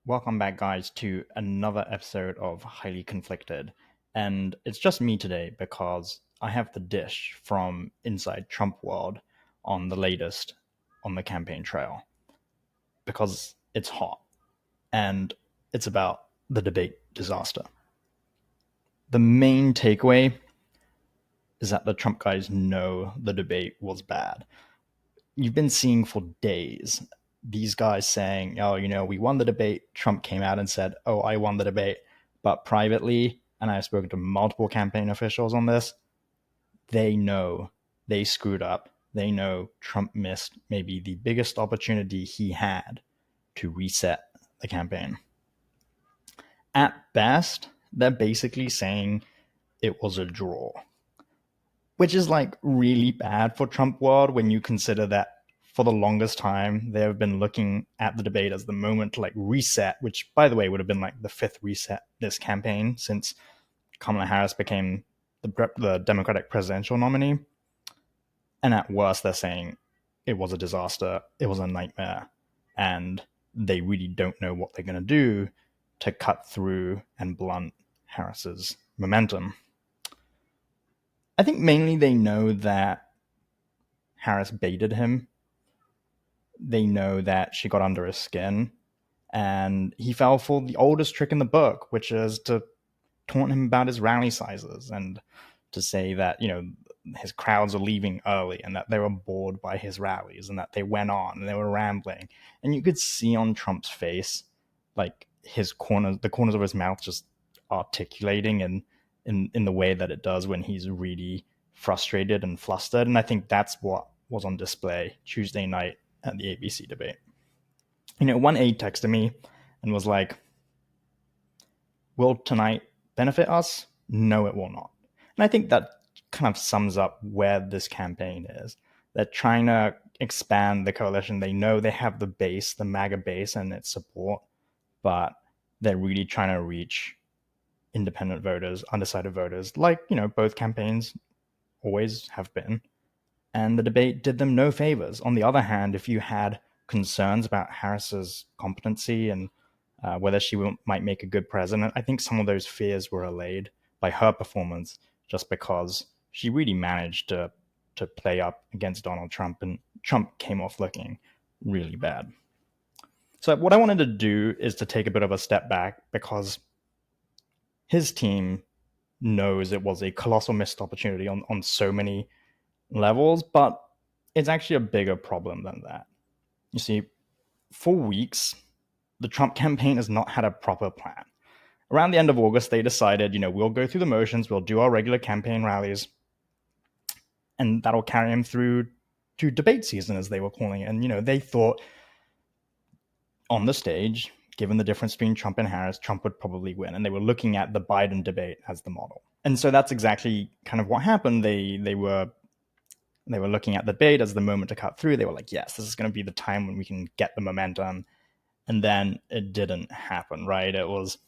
Welcome back, guys, to another episode of Highly Conflicted. And it's just me today because I have the dish from inside Trump world on the latest on the campaign trail because it's hot and it's about the debate disaster. The main takeaway is that the Trump guys know the debate was bad. You've been seeing for days these guys saying, oh, we won the debate. Trump came out and said, oh, I won the debate. But privately, and I've spoken to multiple campaign officials on this, they know they screwed up. They know Trump missed maybe the biggest opportunity he had to reset the campaign. At best, they're basically saying it was a draw, which is like really bad for Trump world when you consider that for the longest time they have been looking at the debate as the moment to like reset, which by the way would have been like the fifth reset this campaign since Kamala Harris became the Democratic presidential nominee. And at worst, they're saying it was a disaster, it was a nightmare, and they really don't know what they're going to do to cut through and blunt Harris's momentum. I think mainly they know that Harris baited him. They know that she got under his skin, and he fell for the oldest trick in the book, which is to taunt him about his rally sizes and to say that, his crowds are leaving early and that they were bored by his rallies and that they went on and they were rambling. And you could see on Trump's face, like the corners of his mouth just articulating in the way that it does when he's really frustrated and flustered. And I think that's what was on display Tuesday night at the ABC debate. One aide texted me and was like, will tonight benefit us? No, it will not. And I think that kind of sums up where this campaign is. They're trying to expand the coalition. They know they have the base, the MAGA base and its support, but they're really trying to reach independent voters, undecided voters, like, both campaigns always have been. And the debate did them no favors. On the other hand, if you had concerns about Harris's competency and whether she might make a good president, I think some of those fears were allayed by her performance, just because she really managed to play up against Donald Trump, and Trump came off looking really bad. So what I wanted to do is to take a bit of a step back, because his team knows it was a colossal missed opportunity on so many levels, but it's actually a bigger problem than that. You see, for weeks, the Trump campaign has not had a proper plan. Around the end of August, they decided, we'll go through the motions, we'll do our regular campaign rallies, and that'll carry him through to debate season, as they were calling it. And, they thought on the stage, given the difference between Trump and Harris, Trump would probably win. And they were looking at the Biden debate as the model. And so that's exactly kind of what happened. They were looking at the debate as the moment to cut through. They were like, yes, this is going to be the time when we can get the momentum. And then it didn't happen, right? It was,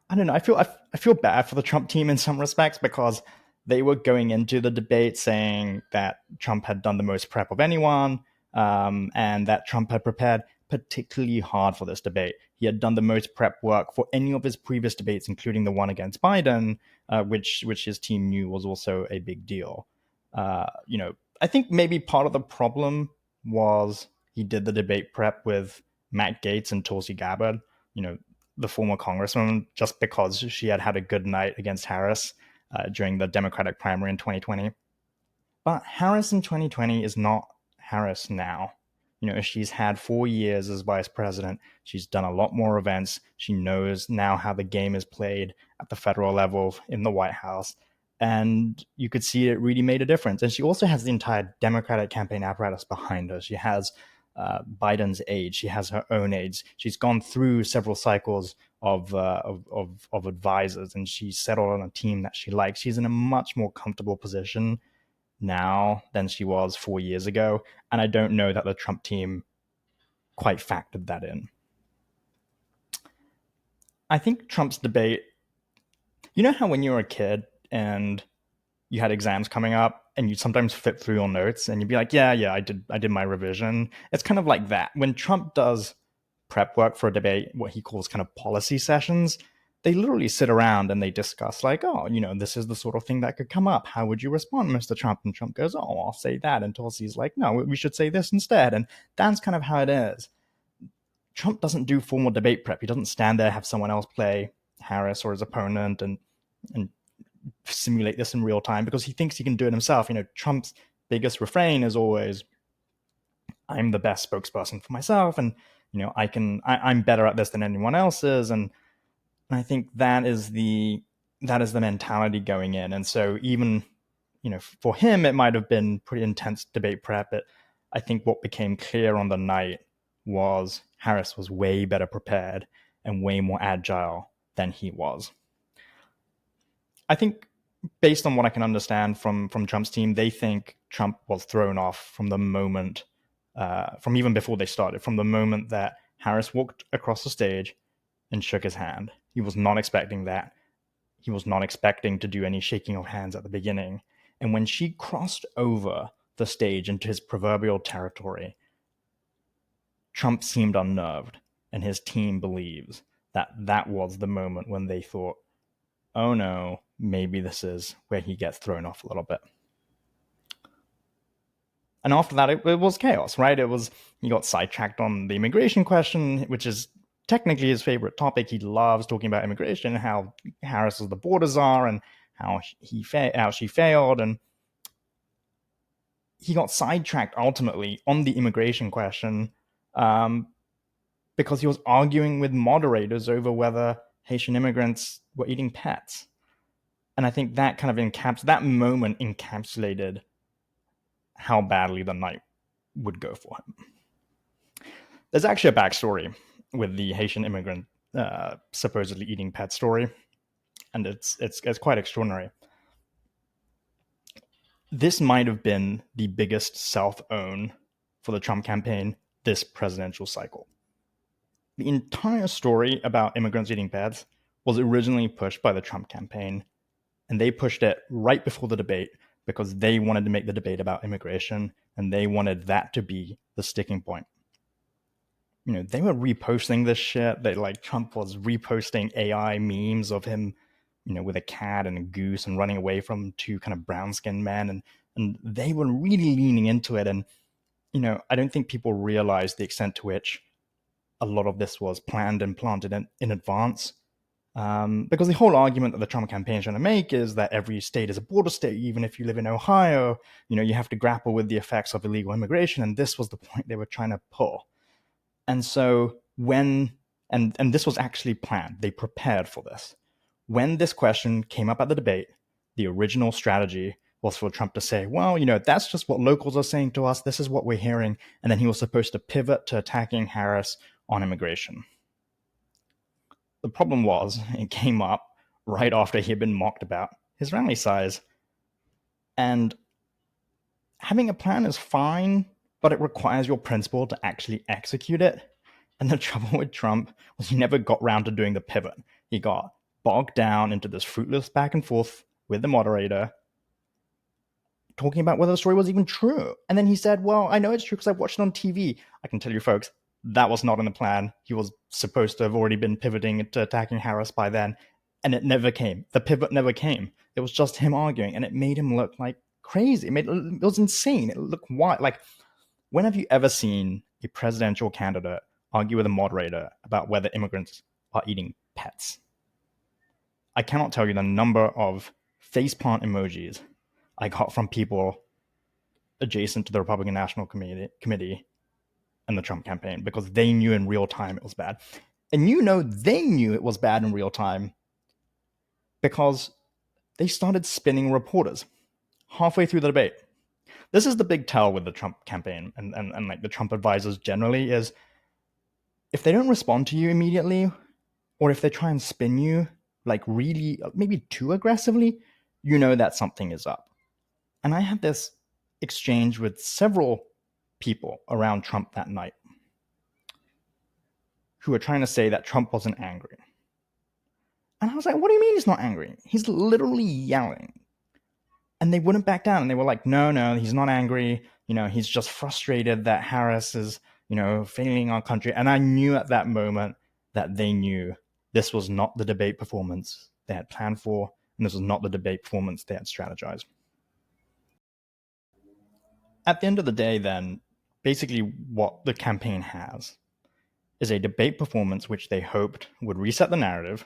I don't know. I feel bad for the Trump team in some respects, because they were going into the debate saying that Trump had done the most prep of anyone, and that Trump had prepared particularly hard for this debate. He had done the most prep work for any of his previous debates, including the one against Biden, which his team knew was also a big deal. I think maybe part of the problem was he did the debate prep with Matt Gaetz and Tulsi Gabbard, the former congresswoman, just because she had had a good night against Harris during the Democratic primary in 2020. But Harris in 2020 is not Harris now. She's had 4 years as vice president. She's done a lot more events. She knows now how the game is played at the federal level in the White House. And you could see it really made a difference. And she also has the entire Democratic campaign apparatus behind her. She has Biden's aides. She has her own aides. She's gone through several cycles of advisors, and she's settled on a team that she likes. She's in a much more comfortable position now than she was 4 years ago. And I don't know that the Trump team quite factored that in. I think Trump's debate, how when you were a kid and you had exams coming up and you'd sometimes flip through your notes and you'd be like, yeah, I did my revision. It's kind of like that. When Trump does prep work for a debate, what he calls kind of policy sessions. They literally sit around and they discuss, like, oh, this is the sort of thing that could come up. How would you respond, Mr. Trump? And Trump goes, oh, I'll say that. And Tulsi's like, no, we should say this instead. And that's kind of how it is. Trump doesn't do formal debate prep. He doesn't stand there, have someone else play Harris or his opponent and simulate this in real time because he thinks he can do it himself. Trump's biggest refrain is always, I'm the best spokesperson for myself, and I'm better at this than anyone else is. And I think that is the mentality going in. And so even, for him, it might have been pretty intense debate prep. But I think what became clear on the night was Harris was way better prepared and way more agile than he was. I think based on what I can understand from Trump's team, they think Trump was thrown off from the moment, from even before they started, from the moment that Harris walked across the stage and shook his hand. He was not expecting that. He was not expecting to do any shaking of hands at the beginning. And when she crossed over the stage into his proverbial territory, Trump seemed unnerved, and his team believes that that was the moment when they thought, oh no, maybe this is where he gets thrown off a little bit. And after that, it was chaos, right? He got sidetracked on the immigration question, which is technically his favorite topic. He loves talking about immigration, how Harris is the border czar, and how she failed. And he got sidetracked ultimately on the immigration question because he was arguing with moderators over whether Haitian immigrants were eating pets. And I think that kind of that moment encapsulated how badly the night would go for him. There's actually a backstory with the Haitian immigrant supposedly eating pet story, and it's quite extraordinary. This might have been the biggest self-own for the Trump campaign this presidential cycle. The entire story about immigrants eating pets was originally pushed by the Trump campaign, and they pushed it right before the debate because they wanted to make the debate about immigration, and they wanted that to be the sticking point. They were reposting this shit. Trump was reposting AI memes of him, with a cat and a goose and running away from two kind of brown-skinned men, and they were really leaning into it. And I don't think people realize the extent to which a lot of this was planned and planted in advance. Because the whole argument that the Trump campaign is trying to make is that every state is a border state. Even if you live in Ohio, you have to grapple with the effects of illegal immigration. And this was the point they were trying to pull. And so and this was actually planned. They prepared for this. When this question came up at the debate, the original strategy was for Trump to say, well, that's just what locals are saying to us. This is what we're hearing. And then he was supposed to pivot to attacking Harris on immigration. The problem was it came up right after he had been mocked about his rally size. And having a plan is fine, but it requires your principal to actually execute it. And the trouble with Trump was he never got around to doing the pivot. He got bogged down into this fruitless back and forth with the moderator, talking about whether the story was even true. And then he said, well, I know it's true because I watched it on TV. I can tell you, folks, that was not in the plan. He was supposed to have already been pivoting to attacking Harris by then, and it never came. The pivot never came. It was just him arguing, and it made him look like crazy. It was insane. It looked wild. When have you ever seen a presidential candidate argue with a moderator about whether immigrants are eating pets? I cannot tell you the number of faceplant emojis I got from people adjacent to the Republican National Committee and the Trump campaign because they knew in real time it was bad. And they knew it was bad in real time because they started spinning reporters halfway through the debate. This is the big tell with the Trump campaign and the Trump advisors generally is if they don't respond to you immediately, or if they try and spin you really maybe too aggressively, that something is up. And I had this exchange with several people around Trump that night who were trying to say that Trump wasn't angry. And I was like, what do you mean he's not angry? He's literally yelling. And they wouldn't back down. And they were like, no, he's not angry. He's just frustrated that Harris is, failing our country. And I knew at that moment that they knew this was not the debate performance they had planned for, and this was not the debate performance they had strategized. At the end of the day, then, basically what the campaign has is a debate performance which they hoped would reset the narrative,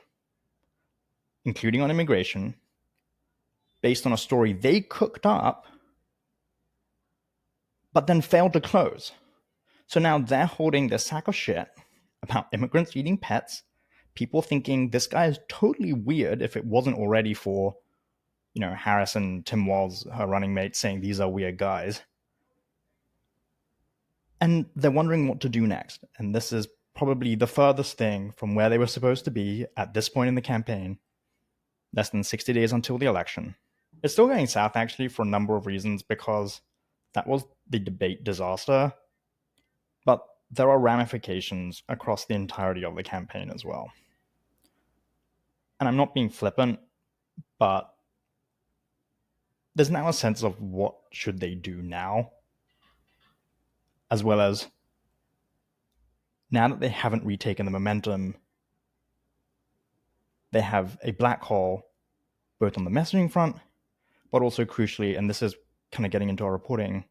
including on immigration, based on a story they cooked up, but then failed to close. So now they're holding this sack of shit about immigrants eating pets, people thinking this guy is totally weird if it wasn't already for, Harris and Tim Walz, her running mate, saying these are weird guys. And they're wondering what to do next. And this is probably the furthest thing from where they were supposed to be at this point in the campaign, less than 60 days until the election. It's still going south, actually, for a number of reasons, because that was the debate disaster. But there are ramifications across the entirety of the campaign as well. And I'm not being flippant, but there's now a sense of what should they do now, as well as now that they haven't retaken the momentum, they have a black hole both on the messaging front, but also crucially, and this is kind of getting into our reporting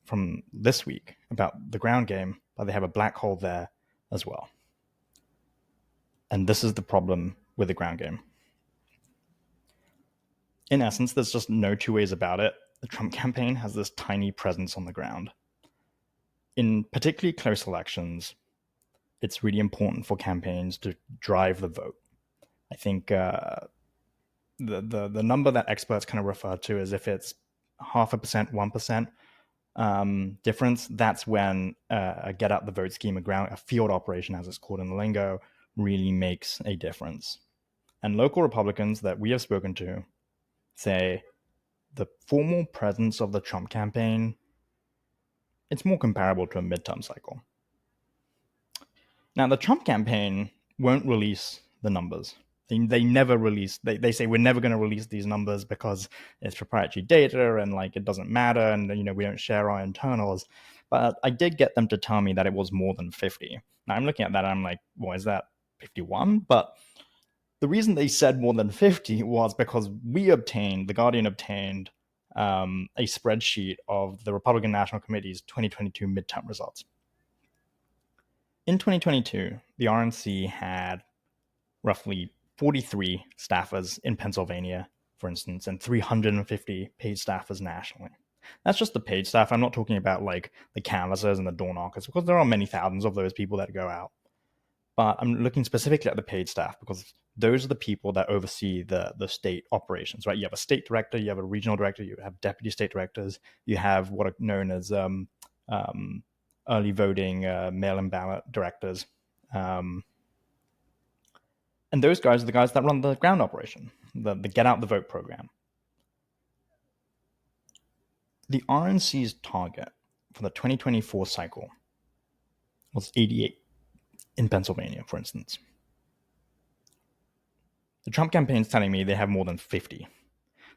from this week about the ground game, but they have a black hole there as well. And this is the problem with the ground game. In essence, there's just no two ways about it. The Trump campaign has this tiny presence on the ground. In particularly close elections, it's really important for campaigns to drive the vote. I think the number that experts kind of refer to is if it's 0.5%, 1% difference, that's when a get out the vote scheme, a field operation, as it's called in the lingo, really makes a difference. And local Republicans that we have spoken to say the formal presence of the Trump campaign, it's more comparable to a midterm cycle. Now, the Trump campaign won't release the numbers. They never release, they say we're never going to release these numbers because it's proprietary data and it doesn't matter and we don't share our internals. But I did get them to tell me that it was more than 50. Now I'm looking at that and I'm like, well, is that 51? But the reason they said more than 50 was because The Guardian obtained a spreadsheet of the Republican National Committee's 2022 midterm results. In 2022, the RNC had roughly 43 staffers in Pennsylvania, for instance, and 350 paid staffers nationally. That's just the paid staff. I'm not talking about the canvassers and the door knockers, because there are many thousands of those people that go out. But I'm looking specifically at the paid staff because those are the people that oversee the state operations, right? You have a state director, you have a regional director, you have deputy state directors, you have what are known as early voting mail-in ballot directors. And those guys are the guys that run the ground operation, the Get Out the Vote program. The RNC's target for the 2024 cycle was 88 in Pennsylvania, for instance. The Trump campaign's telling me they have more than 50.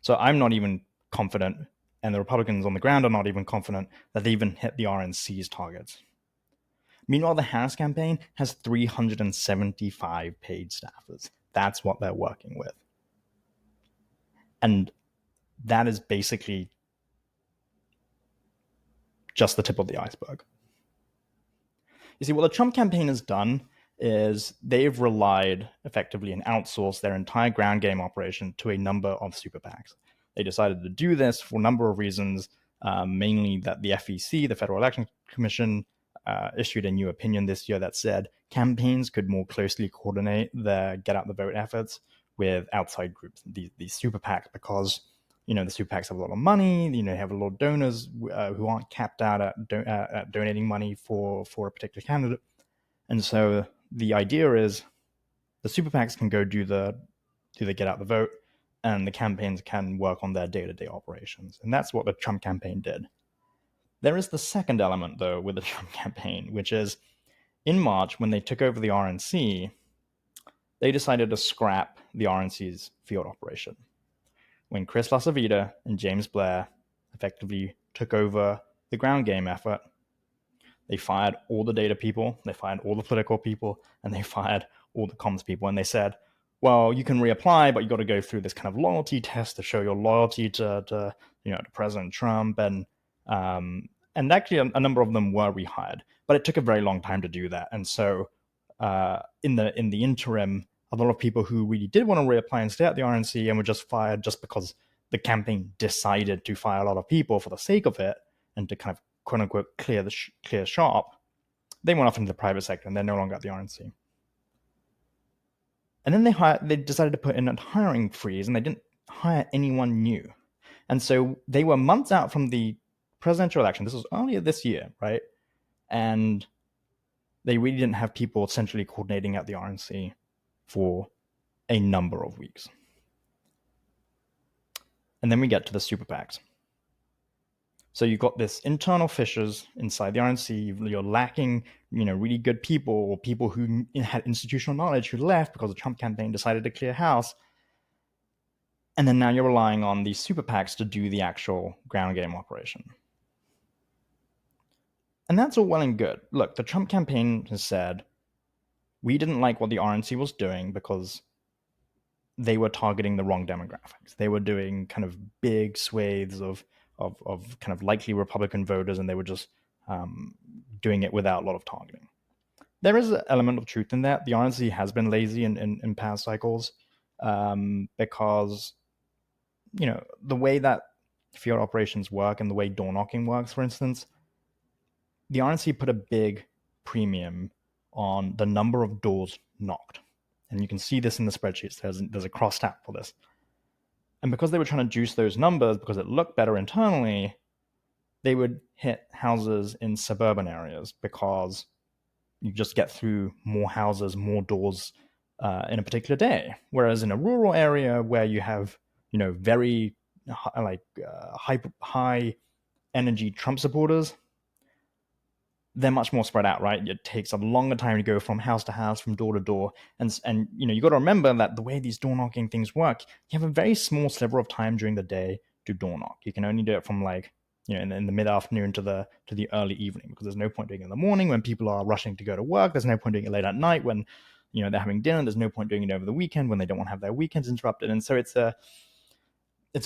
So I'm not even confident, and the Republicans on the ground are not even confident that they even hit the RNC's targets. Meanwhile, the Harris campaign has 375 paid staffers. That's what they're working with. And that is basically just the tip of the iceberg. You see, what the Trump campaign has done is they've relied effectively and outsourced their entire ground game operation to a number of super PACs. They decided to do this for a number of reasons, mainly that the FEC, the Federal Election Commission, issued a new opinion this year that said campaigns could more closely coordinate their get out the vote efforts with outside groups, these super PACs, because the super PACs have a lot of money, they have a lot of donors who aren't capped out at donating money for a particular candidate. And so the idea is the super PACs can go do the get out the vote, and the campaigns can work on their day-to-day operations. And that's what the Trump campaign did. There is the second element, though, with the Trump campaign, which is in March, when they took over the RNC, they decided to scrap the RNC's field operation. When Chris LaCivita and James Blair effectively took over the ground game effort, They fired all the data people, they fired all the political people, and they fired all the comms people. And they said, well, you can reapply, but you got to go through this kind of loyalty test to show your loyalty to President Trump. And actually, a number of them were rehired, but it took a very long time to do that. And so, in the interim, a lot of people who really did want to reapply and stay at the RNC and were just fired just because the campaign decided to fire a lot of people for the sake of it and to kind of quote unquote clear shop, they went off into the private sector and they're no longer at the RNC. And then they decided to put in a hiring freeze and they didn't hire anyone new. And so they were months out from the presidential election. This was earlier this year, right? And they really didn't have people centrally coordinating at the RNC for a number of weeks. And then we get to the super PACs. So you've got this internal fissures inside the RNC. You're lacking, really good people or people who had institutional knowledge who left because the Trump campaign decided to clear house. And then now you're relying on these super PACs to do the actual ground game operation. And that's all well and good. Look, the Trump campaign has said, we didn't like what the RNC was doing because they were targeting the wrong demographics. They were doing kind of big swathes of kind of likely Republican voters, and they were just doing it without a lot of targeting. There is an element of truth in that. The RNC has been lazy in past cycles because, the way that field operations work and the way door knocking works, for instance, the RNC put a big premium on the number of doors knocked. And you can see this in the spreadsheets. There's a cross tab for this. And because they were trying to juice those numbers, because it looked better internally, they would hit houses in suburban areas because you just get through more houses, more doors in a particular day. Whereas in a rural area where you have, very high energy Trump supporters, they're much more spread out, right? It takes a longer time to go from house to house, from door to door. And you got to remember that the way these door knocking things work, you have a very small sliver of time during the day to door knock. You can only do it from in the mid-afternoon to the early evening, because there's no point doing it in the morning when people are rushing to go to work. There's no point doing it late at night when, they're having dinner. There's no point doing it over the weekend when they don't want to have their weekends interrupted. And so it's a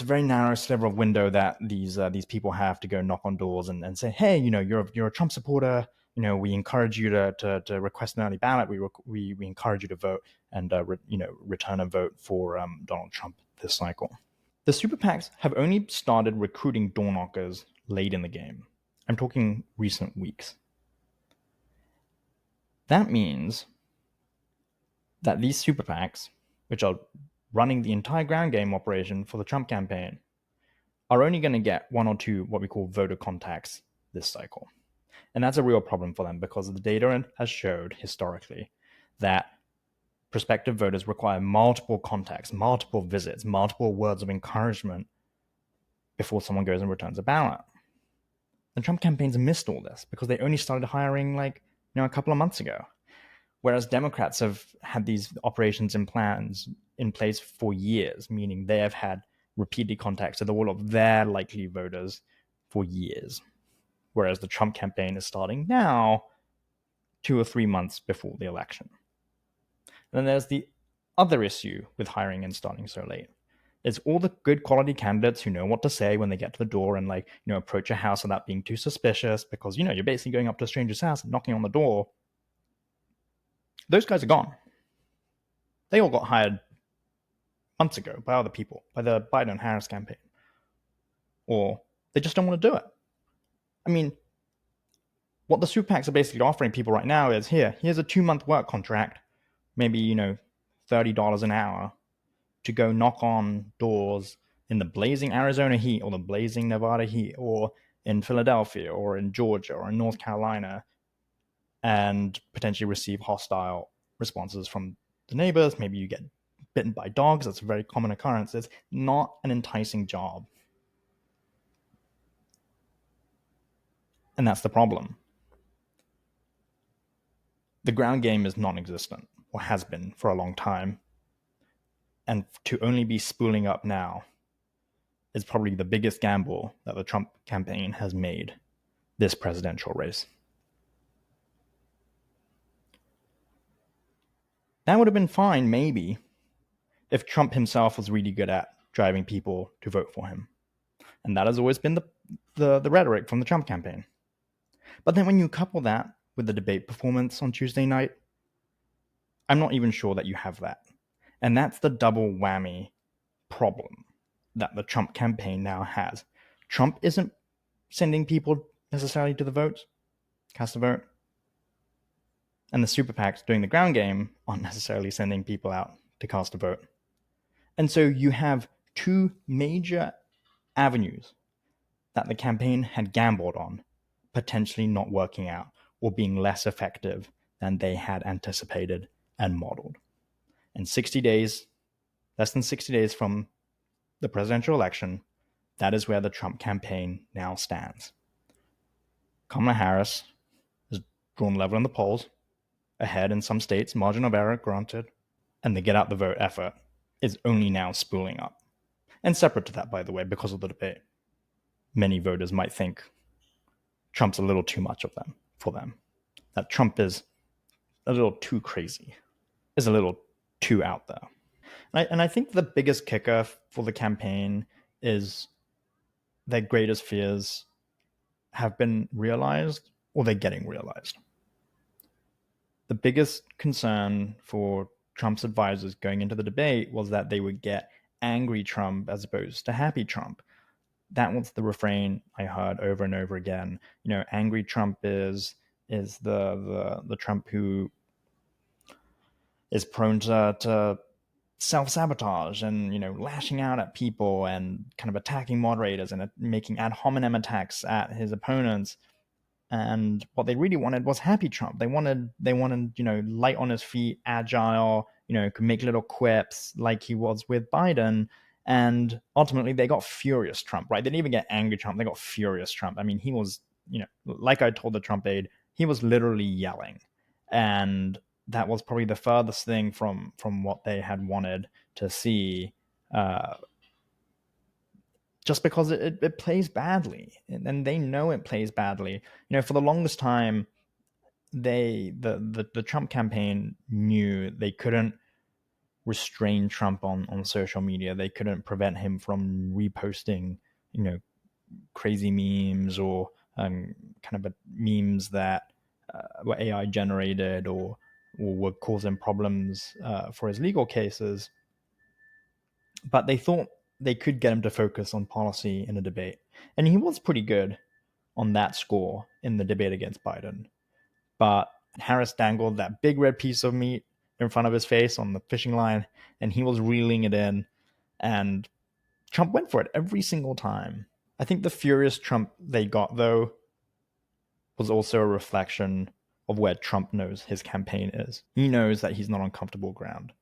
very narrow sliver of window that these people have to go knock on doors and say, hey, you're a Trump supporter. We encourage you to request an early ballot. We encourage you to vote and return a vote for Donald Trump this cycle. The super PACs have only started recruiting door knockers late in the game. I'm talking recent weeks. That means that these super PACs, which are running the entire ground game operation for the Trump campaign, are only going to get one or two what we call voter contacts this cycle. And that's a real problem for them because the data has showed historically that prospective voters require multiple contacts, multiple visits, multiple words of encouragement before someone goes and returns a ballot. The Trump campaigns missed all this because they only started hiring a couple of months ago. Whereas Democrats have had these operations and plans in place for years, meaning they have had repeated contacts with all of their likely voters for years. Whereas the Trump campaign is starting now, 2 or 3 months before the election. And then there's the other issue with hiring and starting so late. It's all the good quality candidates who know what to say when they get to the door and approach a house without being too suspicious, because you're basically going up to a stranger's house and knocking on the door. Those guys are gone. They all got hired months ago by other people, by the Biden and Harris campaign. Or they just don't want to do it. I mean, what the super PACs are basically offering people right now is, here's a 2-month work contract, maybe, $30 an hour, to go knock on doors in the blazing Arizona heat or the blazing Nevada heat or in Philadelphia or in Georgia or in North Carolina, and potentially receive hostile responses from the neighbors. Maybe you get bitten by dogs. That's a very common occurrence. It's not an enticing job. And that's the problem. The ground game is non-existent, or has been for a long time. And to only be spooling up now is probably the biggest gamble that the Trump campaign has made this presidential race. That would have been fine, maybe, if Trump himself was really good at driving people to vote for him. And that has always been the rhetoric from the Trump campaign. But then when you couple that with the debate performance on Tuesday night, I'm not even sure that you have that. And that's the double whammy problem that the Trump campaign now has. Trump isn't sending people necessarily to the votes, cast a vote. And the super PACs doing the ground game aren't necessarily sending people out to cast a vote. And so you have two major avenues that the campaign had gambled on potentially not working out or being less effective than they had anticipated and modeled. In 60 days, less than 60 days from the presidential election, that is where the Trump campaign now stands. Kamala Harris has drawn level in the polls, ahead in some states, margin of error granted, and the get out the vote effort is only now spooling up. And separate to that, by the way, because of the debate, many voters might think Trump's a little too much of them for them. That Trump is a little too crazy, is a little too out there. And I think the biggest kicker for the campaign is their greatest fears have been realized, or they're getting realized. The biggest concern for Trump's advisors going into the debate was that they would get angry Trump as opposed to happy Trump. That was the refrain I heard over and over again. Angry Trump is the Trump who is prone to self-sabotage and lashing out at people and kind of attacking moderators and making ad hominem attacks at his opponents. And what they really wanted was happy Trump. They wanted light on his feet, agile, could make little quips like he was with Biden. And ultimately they got furious Trump, right? They didn't even get angry Trump, they got furious Trump. I mean, he was, like I told the Trump aide, he was literally yelling. And that was probably the furthest thing from what they had wanted to see, just because it plays badly, and they know it plays badly. For the longest time, the Trump campaign knew they couldn't restrain Trump on social media. They couldn't prevent him from reposting, crazy memes or kind of memes that were AI generated or were causing problems for his legal cases. But they thought they could get him to focus on policy in a debate. And he was pretty good on that score in the debate against Biden. But Harris dangled that big red piece of meat in front of his face on the fishing line, and he was reeling it in. And Trump went for it every single time. I think the furious Trump they got, though, was also a reflection of where Trump knows his campaign is. He knows that he's not on comfortable ground.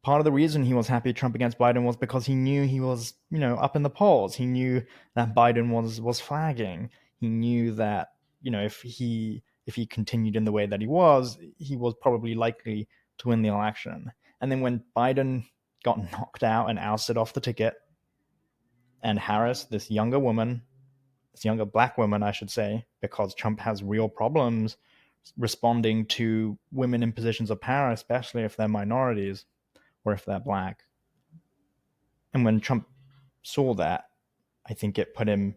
Part of the reason he was happy Trump against Biden was because he knew he was, up in the polls. He knew that Biden was flagging. He knew that, if he continued in the way that he was probably likely to win the election. And then when Biden got knocked out and ousted off the ticket, and Harris, this younger black woman, I should say, because Trump has real problems responding to women in positions of power, especially if they're minorities or if they're black. And when Trump saw that, I think it put him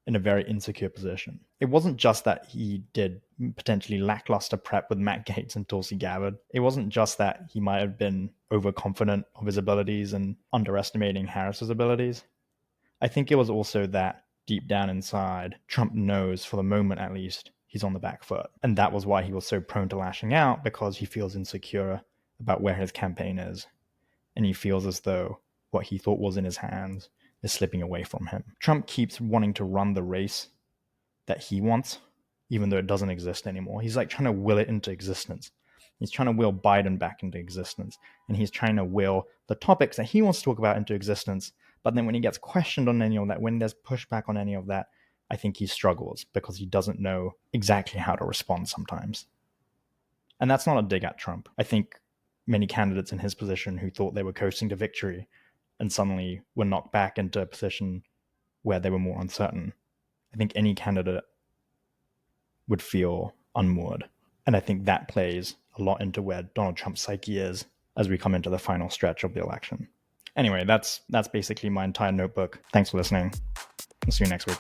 in a very insecure position. It wasn't just that he did potentially lackluster prep with Matt Gaetz and Tulsi Gabbard. It wasn't just that he might have been overconfident of his abilities and underestimating Harris's abilities. I think it was also that deep down inside, Trump knows, for the moment at least, he's on the back foot. And that was why he was so prone to lashing out, because he feels insecure about where his campaign is. And he feels as though what he thought was in his hands is slipping away from him. Trump keeps wanting to run the race that he wants, even though it doesn't exist anymore. He's like trying to will it into existence. He's trying to will Biden back into existence. And he's trying to will the topics that he wants to talk about into existence. But then when he gets questioned on any of that, when there's pushback on any of that, I think he struggles because he doesn't know exactly how to respond sometimes. And that's not a dig at Trump. I think many candidates in his position who thought they were coasting to victory and suddenly were knocked back into a position where they were more uncertain. I think any candidate would feel unmoored. And I think that plays a lot into where Donald Trump's psyche is as we come into the final stretch of the election. Anyway, that's basically my entire notebook. Thanks for listening. I'll see you next week.